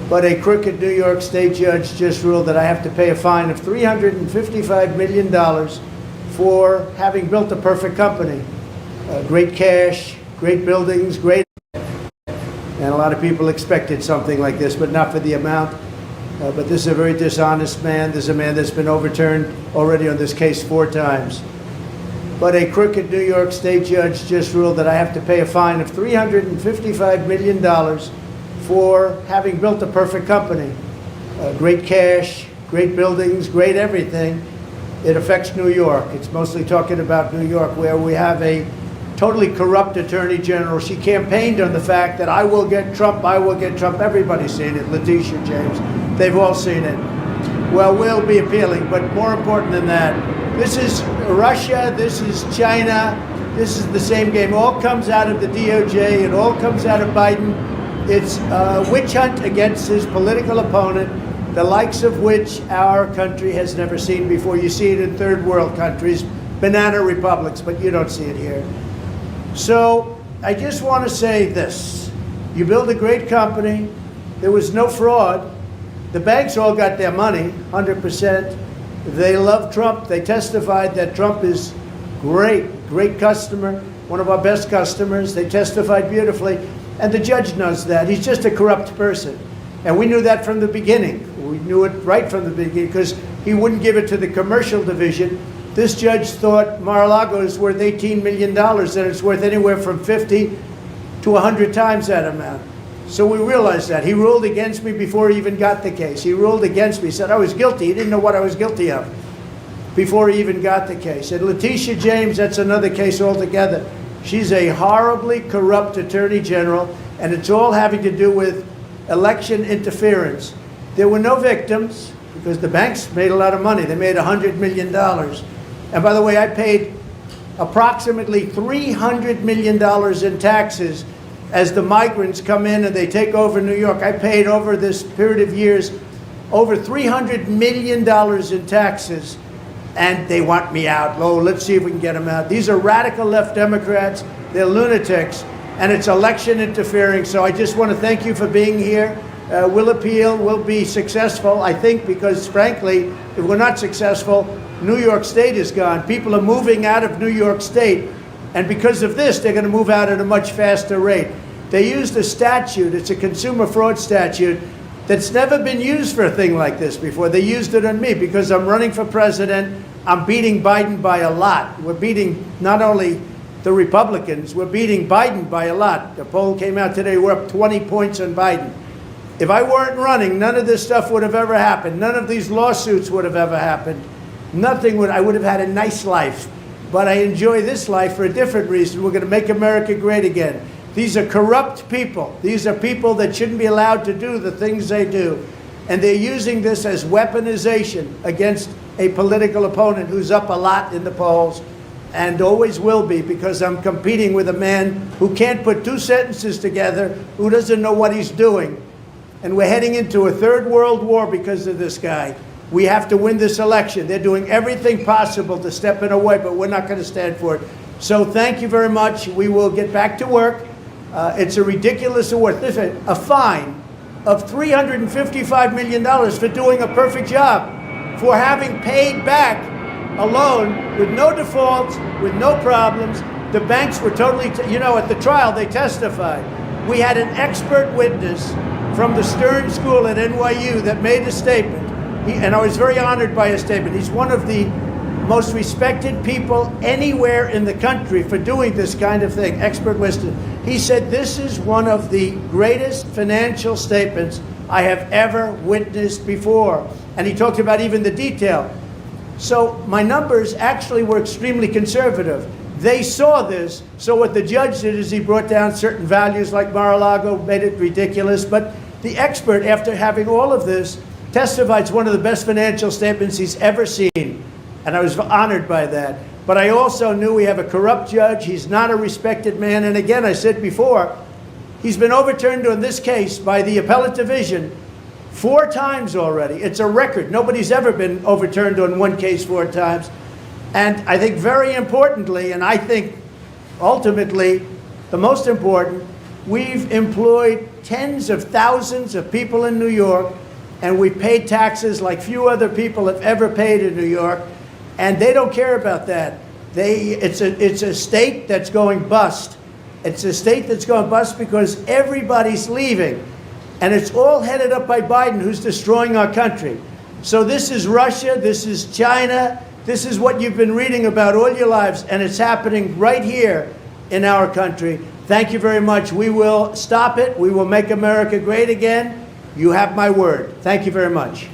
But a crooked New York State judge just ruled that I have to pay a fine of $355 million for having built a perfect company. Great cash, great buildings, great. And a lot of people expected something like this, but not for the amount. But this is a very dishonest man. This is a man that's been overturned already on this case 4 times. But a crooked New York State judge just ruled that I have to pay a fine of $355 million for having built a perfect company. Great cash, great buildings, great everything. It affects New York. It's mostly talking about New York, where we have a totally corrupt attorney general. She campaigned on the fact that I will get Trump, I will get Trump. Everybody's seen it. Letitia James, they've all seen it. Well, we'll be appealing, but more important than that, this is Russia, this is China, this is the same game. It all comes out of the DOJ, it all comes out of Biden. It's a witch hunt against his political opponent, the likes of which our country has never seen before. You see it in third world countries, banana republics, but you don't see it here. So I just want to say this. You build a great company. There was no fraud. The banks all got their money, 100%. They love Trump. They testified that Trump is great customer, one of our best customers. They testified beautifully. And the judge knows that. He's just a corrupt person. And we knew that from the beginning. We knew it right from the beginning because he wouldn't give it to the commercial division. This judge thought Mar-a-Lago is worth $18 million and it's worth anywhere from 50 to 100 times that amount. So we realized that. He ruled against me before he even got the case. He ruled against me. He said I was guilty. He didn't know what I was guilty of before he even got the case. And Letitia James, that's another case altogether. She's a horribly corrupt attorney general, and it's all having to do with election interference. There were no victims because the banks made a lot of money. They made $100 million. And by the way, I paid approximately $300 million in taxes as the migrants come in and they take over New York. I paid over this period of years over $300 million in taxes. And they want me out. Oh, let's see if we can get them out. These are radical left Democrats. They're lunatics. And it's election interfering. So I just want to thank you for being here. We'll appeal. We'll be successful, I think, because, frankly, if we're not successful, New York State is gone. People are moving out of New York State. And because of this, they're going to move out at a much faster rate. They used a statute. It's a consumer fraud statute that's never been used for a thing like this before. They used it on me because I'm running for president. I'm beating Biden by a lot. We're beating not only the Republicans, we're beating Biden by a lot. The poll came out today, we're up 20 points on Biden. If I weren't running, none of this stuff would have ever happened. None of these lawsuits would have ever happened. Nothing would, I would have had a nice life. But I enjoy this life for a different reason. We're going to make America great again. These are corrupt people. These are people that shouldn't be allowed to do the things they do. And they're using this as weaponization against a political opponent who's up a lot in the polls and always will be, because I'm competing with a man who can't put 2 sentences together, who doesn't know what he's doing. And we're heading into a third world war because of this guy. We have to win this election. They're doing everything possible to step in our way, but we're not going to stand for it. So thank you very much. We will get back to work. It's a ridiculous award. Listen, a fine of $355 million for doing a perfect job, for having paid back a loan with no defaults, with no problems. The banks were totally, at the trial they testified. We had an expert witness from the Stern School at NYU that made a statement. And I was very honored by his statement. He's one of the most respected people anywhere in the country for doing this kind of thing, expert wisdom. He said, this is one of the greatest financial statements I have ever witnessed before. And he talked about even the detail. So my numbers actually were extremely conservative. They saw this, so what the judge did is he brought down certain values like Mar-a-Lago, made it ridiculous, but the expert, after having all of this, testified it's one of the best financial statements he's ever seen. And I was honored by that. But I also knew we have a corrupt judge. He's not a respected man. And again, I said before, he's been overturned on this case by the appellate division 4 times already. It's a record. Nobody's ever been overturned on one case 4 times. And I think very importantly, and I think ultimately the most important, we've employed tens of thousands of people in New York, and we pay taxes like few other people have ever paid in New York, and they don't care about that. It's a state that's going bust. It's a state that's going bust because everybody's leaving, and it's all headed up by Biden, who's destroying our country. So this is Russia, this is China, this is what you've been reading about all your lives, and it's happening right here in our country. Thank you very much. We will stop it. We will make America great again. You have my word. Thank you very much.